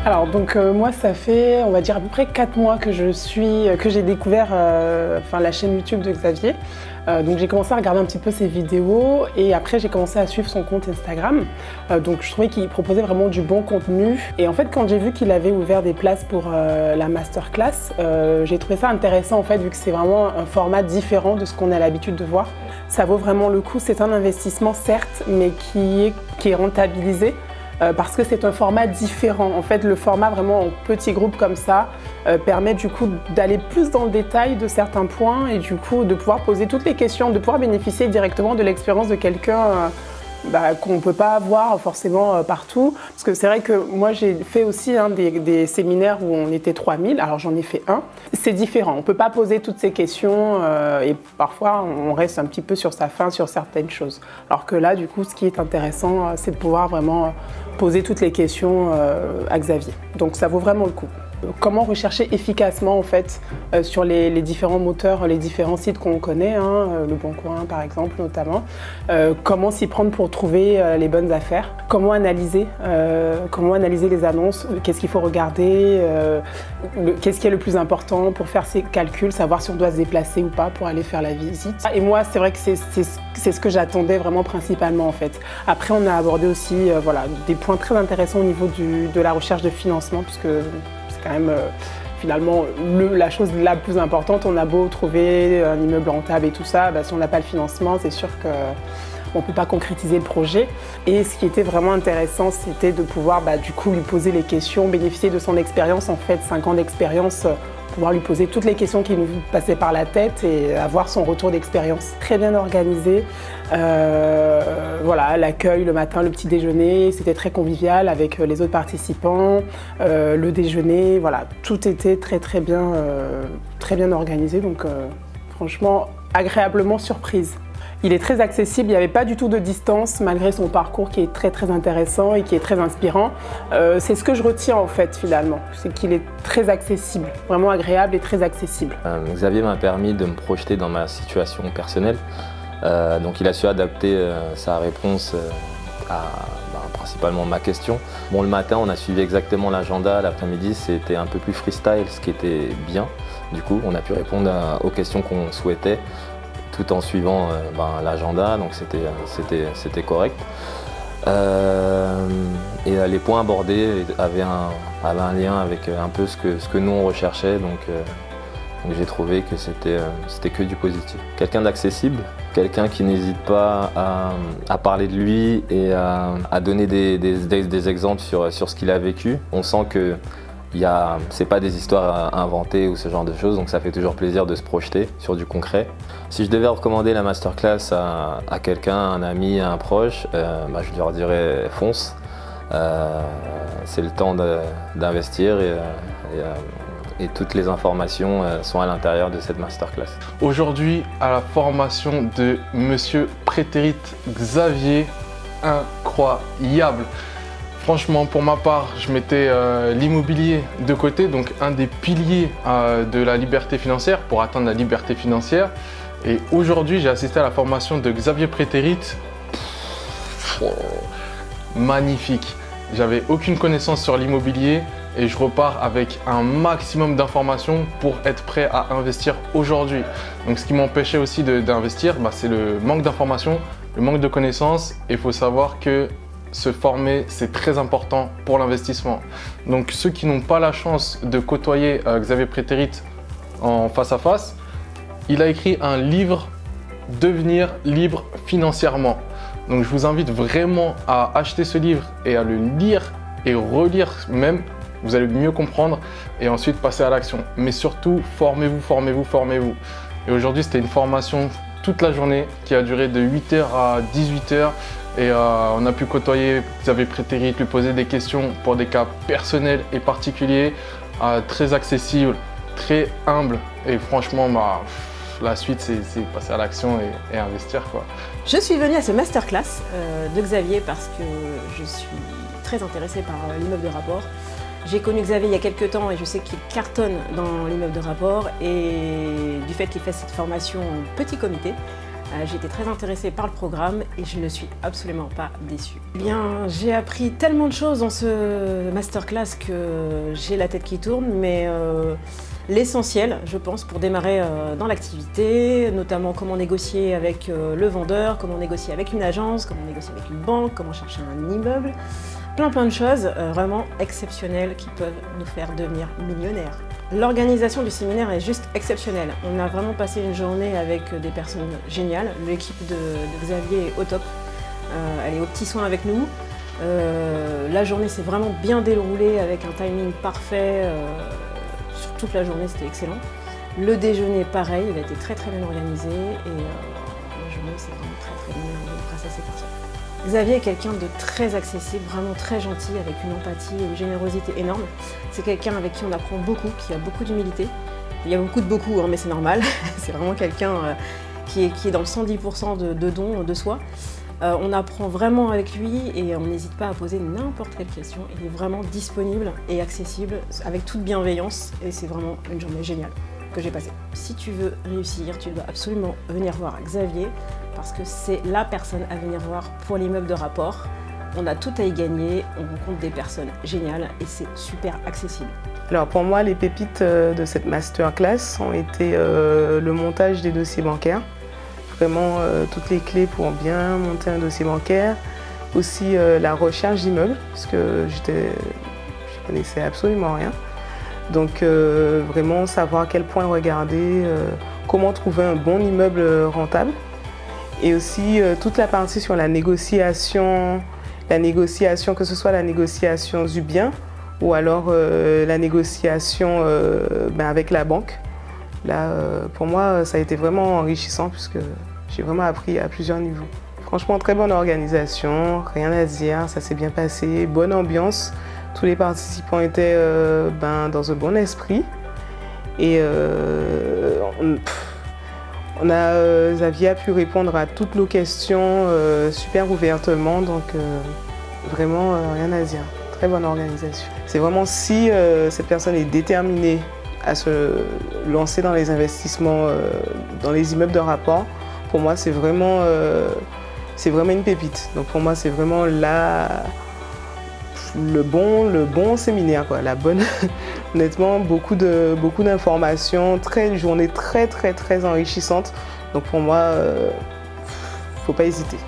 Alors donc moi ça fait on va dire à peu près 4 mois que j'ai découvert la chaîne YouTube de Xavier. Donc j'ai commencé à regarder un petit peu ses vidéos et après j'ai commencé à suivre son compte Instagram. Donc je trouvais qu'il proposait vraiment du bon contenu. Et en fait quand j'ai vu qu'il avait ouvert des places pour la masterclass, j'ai trouvé ça intéressant en fait vu que c'est vraiment un format différent de ce qu'on a l'habitude de voir. Ça vaut vraiment le coup, c'est un investissement certes mais qui est rentabilisé. Parce que c'est un format différent. En fait, le format vraiment en petits groupes comme ça permet du coup d'aller plus dans le détail de certains points et du coup de pouvoir poser toutes les questions, de pouvoir bénéficier directement de l'expérience de quelqu'un qu'on ne peut pas avoir forcément partout. Parce que c'est vrai que moi j'ai fait aussi des séminaires où on était 3000, alors j'en ai fait un. C'est différent, on ne peut pas poser toutes ces questions et parfois on reste un petit peu sur sa faim sur certaines choses. Alors que là du coup ce qui est intéressant c'est de pouvoir vraiment poser toutes les questions à Xavier. Donc ça vaut vraiment le coup. Comment rechercher efficacement en fait sur les différents moteurs, les différents sites qu'on connaît, Le Bon Coin par exemple notamment. Comment s'y prendre pour trouver les bonnes affaires. Comment analyser les annonces, qu'est-ce qu'il faut regarder, qu'est-ce qui est le plus important pour faire ses calculs, savoir si on doit se déplacer ou pas pour aller faire la visite. Et moi c'est vrai que c'est ce que j'attendais vraiment principalement en fait. Après on a abordé aussi des points très intéressants au niveau de la recherche de financement puisque c'est quand même finalement la chose la plus importante. On a beau trouver un immeuble rentable et tout ça, si on n'a pas le financement, c'est sûr qu'on ne peut pas concrétiser le projet. Et ce qui était vraiment intéressant, c'était de pouvoir du coup lui poser les questions, bénéficier de son expérience, en fait 5 ans d'expérience, pouvoir lui poser toutes les questions qui nous passaient par la tête et avoir son retour d'expérience. Très bien organisé, l'accueil le matin, le petit déjeuner, c'était très convivial avec les autres participants, le déjeuner, tout était très bien organisé, donc franchement agréablement surprise. Il est très accessible, il n'y avait pas du tout de distance malgré son parcours qui est très intéressant et qui est très inspirant. C'est ce que je retiens en fait finalement, c'est qu'il est très accessible, vraiment agréable et très accessible. Xavier m'a permis de me projeter dans ma situation personnelle, donc il a su adapter sa réponse à principalement ma question. Bon, le matin on a suivi exactement l'agenda, l'après-midi c'était un peu plus freestyle, ce qui était bien. Du coup on a pu répondre aux questions qu'on souhaitait, tout en suivant l'agenda, donc c'était correct. Et les points abordés avaient un lien avec un peu ce que nous on recherchait, donc j'ai trouvé que c'était que du positif. Quelqu'un d'accessible, quelqu'un qui n'hésite pas à parler de lui et à donner des exemples sur ce qu'il a vécu. On sent que c'est pas des histoires inventées ou ce genre de choses, donc ça fait toujours plaisir de se projeter sur du concret. Si je devais recommander la masterclass à quelqu'un, un ami, un proche, je leur dirais fonce. C'est le temps d'investir et toutes les informations sont à l'intérieur de cette masterclass. Aujourd'hui, à la formation de Monsieur Prétérit Xavier, incroyable. Franchement, pour ma part, je mettais l'immobilier de côté, donc un des piliers de la liberté financière pour atteindre la liberté financière. Et aujourd'hui, j'ai assisté à la formation de Xavier Prétérit. Magnifique. J'avais aucune connaissance sur l'immobilier et je repars avec un maximum d'informations pour être prêt à investir aujourd'hui. Donc, ce qui m'empêchait aussi d'investir, c'est le manque d'informations, le manque de connaissances. Et il faut savoir que se former, c'est très important pour l'investissement. Donc ceux qui n'ont pas la chance de côtoyer Xavier Prétérit en face à face, il a écrit un livre « Devenir libre financièrement ». Donc je vous invite vraiment à acheter ce livre et à le lire et relire même. Vous allez mieux comprendre et ensuite passer à l'action. Mais surtout, formez-vous, formez-vous, formez-vous. Et aujourd'hui, c'était une formation toute la journée qui a duré de 8h à 18h. Et on a pu côtoyer Xavier Prétérit, lui poser des questions pour des cas personnels et particuliers, très accessible, très humble. Et franchement, la suite, c'est passer à l'action et investir, quoi. Je suis venue à ce masterclass de Xavier parce que je suis très intéressée par l'immeuble de rapport. J'ai connu Xavier il y a quelques temps et je sais qu'il cartonne dans l'immeuble de rapport. Et du fait qu'il fait cette formation en petit comité, J'ai été très intéressée par le programme et je ne suis absolument pas déçue. Eh bien, j'ai appris tellement de choses dans ce masterclass que j'ai la tête qui tourne, mais l'essentiel, je pense, pour démarrer dans l'activité, notamment comment négocier avec le vendeur, comment négocier avec une agence, comment négocier avec une banque, comment chercher un immeuble, plein de choses vraiment exceptionnelles qui peuvent nous faire devenir millionnaires. L'organisation du séminaire est juste exceptionnelle. On a vraiment passé une journée avec des personnes géniales. L'équipe de Xavier est au top. Elle est aux petits soins avec nous. La journée s'est vraiment bien déroulée avec un timing parfait. Sur toute la journée, c'était excellent. Le déjeuner, pareil, il a été très bien organisé. Et la journée, c'est vraiment très bien grâce à ces personnes. Xavier est quelqu'un de très accessible, vraiment très gentil, avec une empathie et une générosité énorme. C'est quelqu'un avec qui on apprend beaucoup, qui a beaucoup d'humilité. Il y a beaucoup, hein, mais c'est normal. C'est vraiment quelqu'un qui est dans le 110% de don de soi. On apprend vraiment avec lui et on n'hésite pas à poser n'importe quelle question. Il est vraiment disponible et accessible avec toute bienveillance et c'est vraiment une journée géniale que j'ai passée. Si tu veux réussir, tu dois absolument venir voir Xavier parce que c'est la personne à venir voir pour l'immeuble de rapport. On a tout à y gagner, on rencontre des personnes géniales et c'est super accessible. Alors pour moi, les pépites de cette masterclass ont été le montage des dossiers bancaires. Vraiment toutes les clés pour bien monter un dossier bancaire. Aussi la recherche d'immeubles, parce que je connaissais absolument rien. Donc vraiment savoir à quel point regarder, comment trouver un bon immeuble rentable. Et aussi toute la partie sur la négociation, que ce soit la négociation du bien ou alors la négociation avec la banque. Là, pour moi, ça a été vraiment enrichissant puisque j'ai vraiment appris à plusieurs niveaux. Franchement, très bonne organisation, rien à dire, ça s'est bien passé, bonne ambiance. Tous les participants étaient dans un bon esprit. Et Xavier a pu répondre à toutes nos questions super ouvertement, donc vraiment rien à dire. Très bonne organisation. C'est vraiment si cette personne est déterminée à se lancer dans les investissements, dans les immeubles de rapport, pour moi c'est vraiment une pépite. Donc pour moi c'est vraiment le bon séminaire, quoi. Honnêtement, beaucoup d'informations, une journée très enrichissante. Donc pour moi, faut pas hésiter.